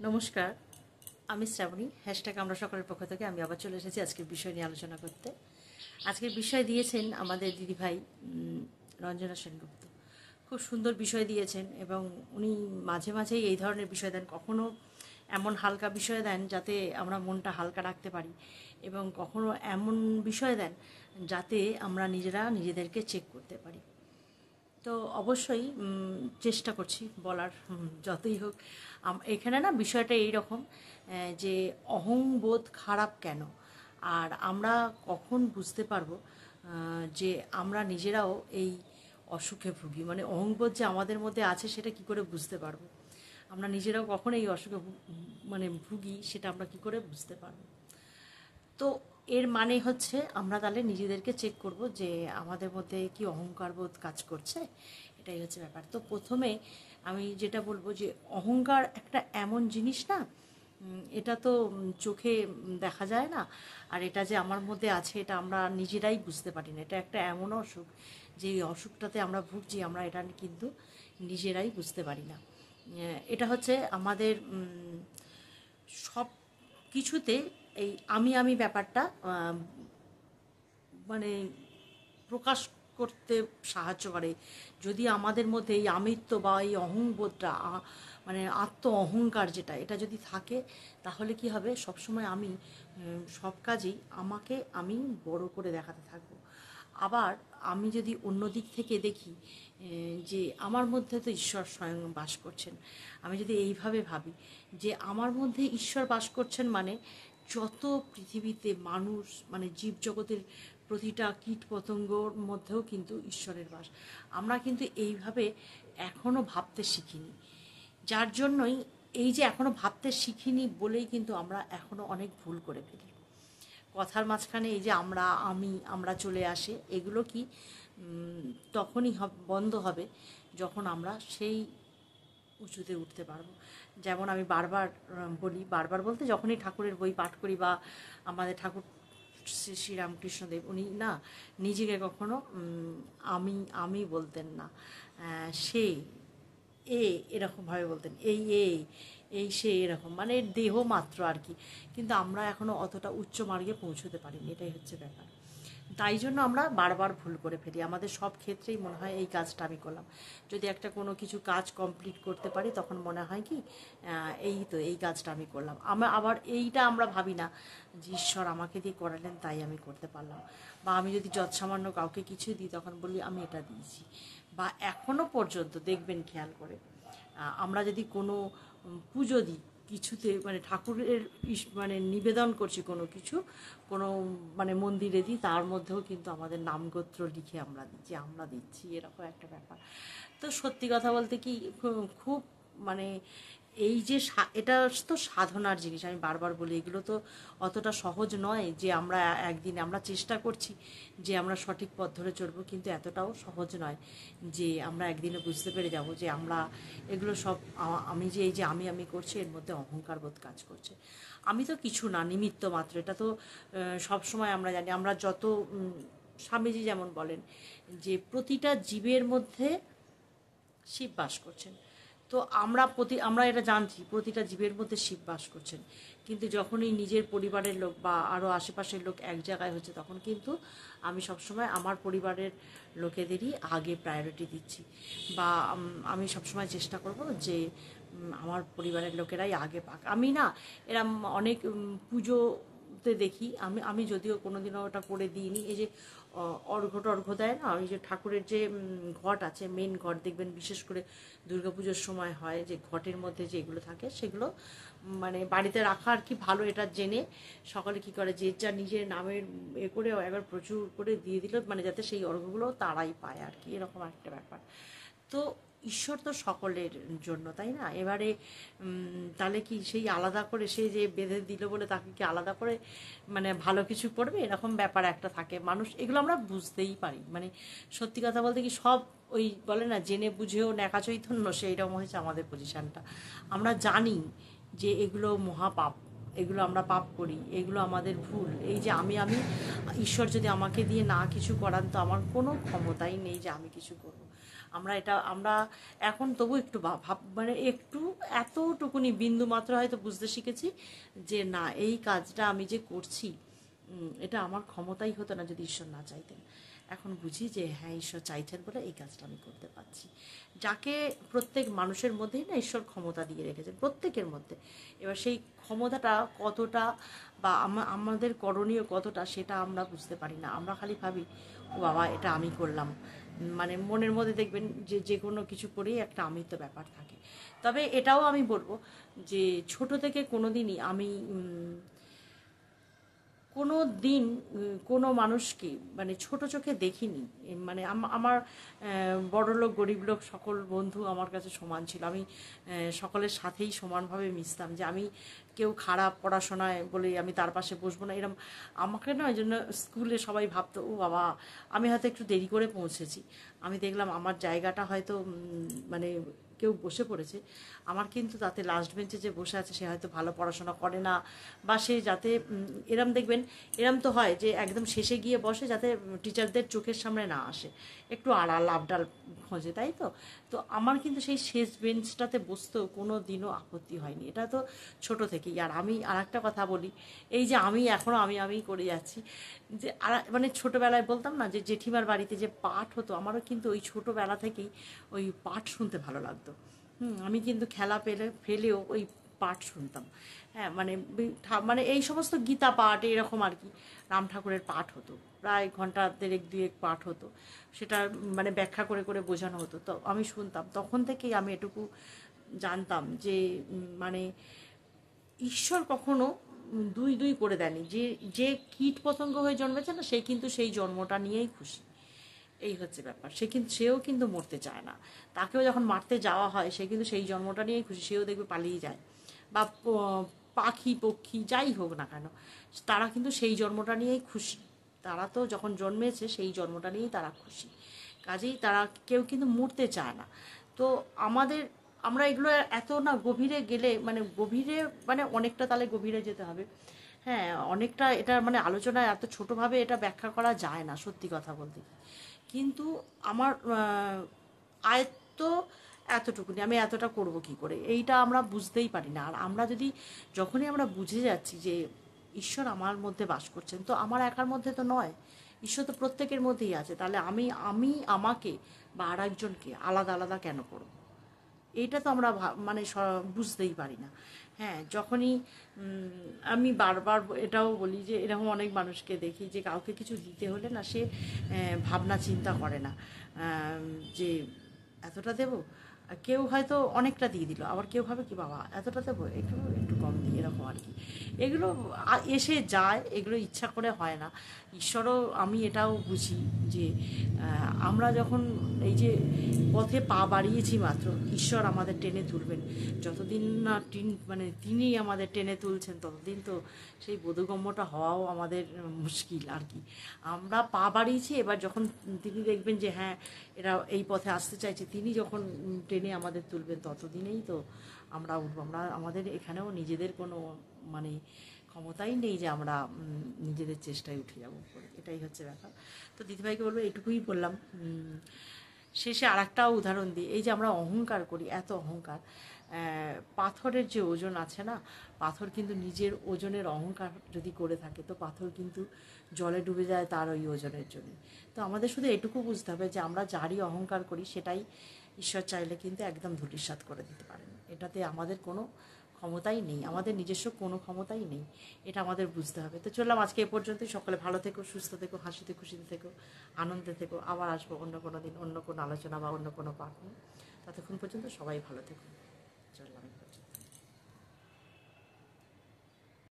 নমস্কার, আমি শ্রাবণী। হ্যাশট্যাগ আমরা সকলের পক্ষ থেকে আমি আবার চলে এসেছি আজকের বিষয় নিয়ে আলোচনা করতে। আজকের বিষয় দিয়েছেন আমাদের দিদিভাই রঞ্জনা সেনগুপ্ত। খুব সুন্দর বিষয় দিয়েছেন এবং উনি মাঝে মাঝেই এই ধরনের বিষয় দেন। কখনো এমন হালকা বিষয় দেন যাতে আমরা মনটা হালকা রাখতে পারি, এবং কখনো এমন বিষয় দেন যাতে আমরা নিজেদেরকে চেক করতে পারি। তো অবশ্যই চেষ্টা করছি বলার, যতই হোক। এখানে না বিষয়টা এই রকম, যে অহংবোধ খারাপ কেন, আর আমরা কখন বুঝতে পারবো যে আমরা নিজেরাও এই অসুখে ভুগি। মানে অহংবোধ যে আমাদের মধ্যে আছে সেটা কি করে বুঝতে পারবো? আমরা নিজেরাও কখন এই অসুখে ভুগি সেটা আমরা কি করে বুঝতে পারবো? তো এর মানে হচ্ছে আমরা তাহলে নিজেদেরকে চেক করব যে আমাদের মধ্যে কি অহংকার বোধ কাজ করছে। এটাই হচ্ছে ব্যাপার। তো প্রথমে আমি যেটা বলবো যে অহংকার একটা এমন জিনিস না, এটা তো চোখে দেখা যায় না। আর এটা যে আমার মধ্যে আছে এটা আমরা নিজেরাই বুঝতে পারি না। এটা একটা এমন অসুখ যে এই অসুখটাতে আমরা ভুগছি, আমরা এটা কিন্তু নিজেরাই বুঝতে পারি না। এটা হচ্ছে আমাদের সব কিছুতে এই আমি ব্যাপারটা মানে প্রকাশ করতে সাহায্য করে। যদি আমাদের মধ্যে এই আমিত্ব বা এই অহংবোধটা, মানে আত্ম অহংকার যেটা, এটা যদি থাকে তাহলে কি হবে, সবসময় আমি সব কাজেই আমাকে আমি বড় করে দেখাতে থাকবো। আবার আমি যদি অন্য দিক থেকে দেখি যে আমার মধ্যে তো ঈশ্বর স্বয়ং বাস করছেন, আমি যদি এইভাবে ভাবি যে আমার মধ্যে ঈশ্বর বাস করছেন, মানে যত পৃথিবীতে মানুষ, মানে জীবজগতের প্রতিটা কীট পতঙ্গর মধ্যেও কিন্তু ঈশ্বরের বাস। আমরা কিন্তু এইভাবে এখনও ভাবতে শিখিনি, যার জন্যই এই যে এখনও ভাবতে শিখিনি বলেই কিন্তু আমরা এখনও অনেক ভুল করে ফেলি। কথার মাঝখানে এই যে আমরা চলে আসে, এগুলো কি তখনই বন্ধ হবে যখন আমরা সেই উঁচুতে উঠতে পারবো। যেমন আমি বারবার বলি, বারবার বলতে যখনই ঠাকুরের বই পাঠ করি বা আমাদের ঠাকুর শ্রী শ্রীরামকৃষ্ণদেব, উনি না নিজেকে কখনো আমি বলতেন না, সে এরকমভাবে বলতেন, এই সে এরকম, মানে দেহ মাত্র আর কি। কিন্তু আমরা এখনও অতটা উচ্চ মার্গে পৌঁছতে পারিনি, এটাই হচ্ছে ব্যাপার। তাই জন্য আমরা বারবার ভুল করে ফেলি। আমাদের সব ক্ষেত্রেই মনে হয় এই কাজটা আমি করলাম। যদি একটা কোনো কিছু কাজ কমপ্লিট করতে পারি তখন মনে হয় কি, এই কাজটা আমি করলাম। আবার এইটা আমরা ভাবি না যে ঈশ্বর আমাকে দিয়ে করালেন তাই আমি করতে পারলাম। বা আমি যদি যৎসামান্য কাউকে কিছু দিই তখন বলি আমি এটা দিয়েছি। বা এখনও পর্যন্ত দেখবেন খেয়াল করে, আমরা যদি কোনো পুজো দিই কিছুতে, মানে ঠাকুরের মানে নিবেদন করছি কোনো কিছু, কোনো মানে মন্দিরে দিই, তার মধ্যেও কিন্তু আমাদের নামগোত্র লিখে আমরা দিই যে আমরা দিচ্ছি, এরকম একটা ব্যাপার। তো সত্যি কথা বলতে কি, খুব মানে এই যে এটা তো সাধনার জিনিস, আমি বারবার বলি এগুলো তো অতটা সহজ নয় যে আমরা একদিন, আমরা চেষ্টা করছি যে আমরা সঠিক পথ ধরে চলবো, কিন্তু এতটাও সহজ নয় যে আমরা একদিনে বুঝতে পেরে যাব যে আমরা এগুলো সব আমি যে এই যে আমি করছি এর মধ্যে অহংকার বোধ কাজ করছে। আমি তো কিছু না, নিমিত্ত মাত্র। এটা তো সব সময় আমরা জানি। আমরা যত স্বামীজি যেমন বলেন যে প্রতিটা জীবের মধ্যে শিব বাস করছেন। তো আমরা এটা জানছি প্রতিটা জীবের মধ্যে শিব বাস করছেন, কিন্তু যখনই নিজের পরিবারের লোক বা আরও আশেপাশের লোক এক জায়গায় হচ্ছে তখন কিন্তু আমি সবসময় আমার পরিবারের লোকেদেরই আগে প্রায়োরিটি দিচ্ছি। বা আমি সবসময় চেষ্টা করব যে আমার পরিবারের লোকেরাই আগে পাক। আমি না এরম অনেক পুজোতে দেখি, আমি যদিও কোনোদিনও ওটা করে দিইনি, এই যে অর্ঘ্য দেয় না, ওই যে ঠাকুরের যে ঘট আছে, মেন ঘট দেখবেন বিশেষ করে দুর্গাপুজোর সময় হয় যে ঘটের মধ্যে যেগুলো থাকে সেগুলো মানে বাড়িতে রাখা আর কি ভালো, এটা জেনে সকলে কি করে যে যা নিজের নামের করে একবার প্রচুর করে দিয়ে দিল, মানে যাতে সেই অর্ঘ্যগুলো তারাই পায় আর কি, এরকম একটা ব্যাপার। তো ঈশ্বর তো সকলের জন্য, তাই না? এবারে তাহলে কি সেই আলাদা করে সে যে বেঁধে দিল বলে তাকে কি আলাদা করে মানে ভালো কিছু করবে, এরকম ব্যাপার একটা থাকে। মানুষ এগুলো আমরা বুঝতেই পারি। মানে সত্যি কথা বলতে কি, সব ওই বলে না জেনে বুঝেও ন্যাকা চৈতন্য, সেইরকম হয়েছে আমাদের পজিশানটা। আমরা জানি যে এগুলো মহাপাপ, এগুলো আমরা পাপ করি, এগুলো আমাদের ভুল। এই যে আমি ঈশ্বর যদি আমাকে দিয়ে না কিছু করান তো আমার কোনো ক্ষমতাই নেই যে আমি কিছু করব। আমরা এখন তবু একটু মানে একটু এতটুকুনি বিন্দু মাত্র হয়তো বুঝতে শিখেছি যে না, এই কাজটা আমি যে করছি এটা আমার ক্ষমতাই হতো না যদি ঈশ্বর না চাইতেন। এখন বুঝি যে হ্যাঁ, ঈশ্বর চাইছেন বলে এই কাজটা আমি করতে পারছি। যাকে প্রত্যেক মানুষের মধ্যেই না ঈশ্বর ক্ষমতা দিয়ে রেখেছেন, প্রত্যেকের মধ্যে। এবার সেই ক্ষমতাটা কতটা বা আমাদের করণীয় কতটা সেটা আমরা বুঝতে পারি না। আমরা খালি ভাবি ও বাবা এটা আমি করলাম, মানে মনের মধ্যে দেখবেন যে যে কোনো কিছু করেই একটা আমিত্ব ব্যাপার থাকে। তবে এটাও আমি বলবো যে ছোট থেকে কোনো দিনই আমি কোনো দিন কোনো মানুষকে মানে ছোট চোখে দেখিনি। মানে আমার বড়লোক গরিব লোক সকল বন্ধু আমার কাছে সমান ছিল। আমি সকলের সাথেই সমানভাবে মিশতাম, যে আমি কেউ খারাপ পড়াশোনায় বলে আমি তার পাশে বসবো না এরম। আমাকে না ওই জন্য স্কুলে সবাই ভাবতো ও বাবা, আমি হয়তো একটু দেরি করে পৌঁছেছি, আমি দেখলাম আমার জায়গাটা হয়তো মানে কেউ বসে পড়েছে, আমার কিন্তু তাতে লাস্ট বেঞ্চে যে বসে আছে সে হয়তো ভালো পড়াশোনা করে না, বা সে যাতে এরম দেখবেন এরম তো হয় যে একদম শেষে গিয়ে বসে যাতে টিচারদের চোখের সামনে না আসে, একটু আড়াল আবডাল খোঁজে, তাই তো। তো আমার কিন্তু সেই শেষ বেঞ্চটাতে বসতেও কোনো দিনও আপত্তি হয়নি, এটা তো ছোট থেকেই। আর আমি আর একটা কথা বলি, এই যে আমি এখনও আমি করে যাচ্ছি, যে মানে ছোটোবেলায় বলতাম না যে জেঠিমার বাড়িতে যে পাঠ হতো, আমারও কিন্তু ওই ছোটোবেলা থেকেই ওই পাঠ শুনতে ভালো লাগতো। আমি কিন্তু খেলা ফেলেও ওই পাঠ শুনতাম। হ্যাঁ, মানে মানে এই সমস্ত গীতা পাঠ এরকম আর কি, রাম ঠাকুরের পাঠ হতো, প্রায় ঘন্টা দেড়েক দুয়েক পাঠ হতো, সেটা মানে ব্যাখ্যা করে করে বোঝানো হতো, তো আমি শুনতাম। তখন থেকেই আমি এটুকু জানতাম যে মানে ঈশ্বর কখনো দুই দুই করে দেয়নি। যে যে কীট পতঙ্গ হয়ে জন্মেছে না, সে কিন্তু সেই জন্মটা নিয়েই খুশি। এই হচ্ছে ব্যাপার। সেও কিন্তু মরতে চায় না, তাকেও যখন মারতে যাওয়া হয় সে কিন্তু সেই জন্মটা নিয়েই খুশি, সেও দেখবে পালিয়ে যায়। বা পাখি পক্ষী যাই হোক না কেন, তারা কিন্তু সেই জন্মটা নিয়েই খুশি। তারা তো যখন জন্মেছে সেই জন্মটা নিয়েই তারা খুশি, কাজেই তারা কেউ কিন্তু মরতে চায় না। তো আমরা এগুলো এত না গভীরে গেলে মানে গভীরে মানে অনেকটা তাহলে গভীরে যেতে হবে। হ্যাঁ, অনেকটা এটা মানে আলোচনায় এত ছোটোভাবে এটা ব্যাখ্যা করা যায় না, সত্যি কথা বলতে কি। কিন্তু আমার আয়ত্ত এতটুকুনি, আমি এতটা করব কি করে, এইটা আমরা বুঝতেই পারি না। আর আমরা যখনই আমরা বুঝে যাচ্ছি যে ঈশ্বর আমার মধ্যে বাস করছেন, তো আমার একার মধ্যে তো নয়, ঈশ্বর তো প্রত্যেকের মধ্যেই আছে, তাহলে আমি আমাকে বা আর একজনকে আলাদা আলাদা কেন করব? এইটা তো আমরা মানে বুঝতেই পারি না। হ্যাঁ, যখনই আমি বারবার এটাও বলি যে এরকম অনেক মানুষকে দেখি যে কাউকে কিছু দিতে হলে না সে ভাবনা চিন্তা করে না যে এতটা দেবো। কেউ হয়তো অনেকটা দিয়ে দিল, আবার কেউ ভাবে কি বাবা এতটা দেবো, একটু একটু কম দিই, এরকম আর কি। এগুলো এসে যায়, এগুলো ইচ্ছা করে হয় না। ঈশ্বরও আমি এটাও বুঝি যে আমরা যখন এই যে পথে পা বাড়িয়েছি মাত্র, ঈশ্বর আমাদের টেনে তুলবেন। যতদিন না মানে তিনি আমাদের টেনে তুলছেন ততদিন তো সেই বোধগম্যটা হওয়াও আমাদের মুশকিল আর কি। আমরা পা বাড়িয়েছি, এবার যখন তিনি দেখবেন যে হ্যাঁ এরা এই পথে আসতে চাইছে, তিনি যখন টেনে আমাদের তুলবেন ততদিনেই তো আমরা উঠবো। আমাদের এখানেও নিজেদের কোনো মানে ক্ষমতাই নেই যে আমরা নিজেদের চেষ্টায় উঠে যাবো উপরে, এটাই হচ্ছে ব্যাপার। তো দিদিভাইকে বলবো, এইটুকুই বললাম। শেষে আর একটা উদাহরণ দিই, এই যে আমরা অহংকার করি, এত অহংকার, পাথরের যে ওজন আছে না, পাথর কিন্তু নিজের ওজনের অহংকার যদি করে থাকে তো পাথর কিন্তু জলে ডুবে যায় তার ওই ওজনের জন্য। তো আমাদের শুধু এটুকু বুঝতে হবে যে আমরা যারই অহংকার করি সেটাই ঈশ্বর চাইলে কিন্তু একদম ধূলিসাৎ করে দিতে পারেন। এটাতে আমাদের কোনো ক্ষমতাই নেই, আমাদের নিজস্ব কোনো ক্ষমতাই নেই, এটা আমাদের বুঝতে হবে। তো চললাম আজকে এ পর্যন্তই। সকলে ভালো থেকো, সুস্থ থেকো, হাসিতে খুশিতে থেকো, আনন্দে থেকো। আবার আসবো অন্য কোনো দিন, অন্য কোনো আলোচনা বা অন্য কোনো পাঠ নিয়ে। ততক্ষণ পর্যন্ত সবাই ভালো থেকো। চললাম।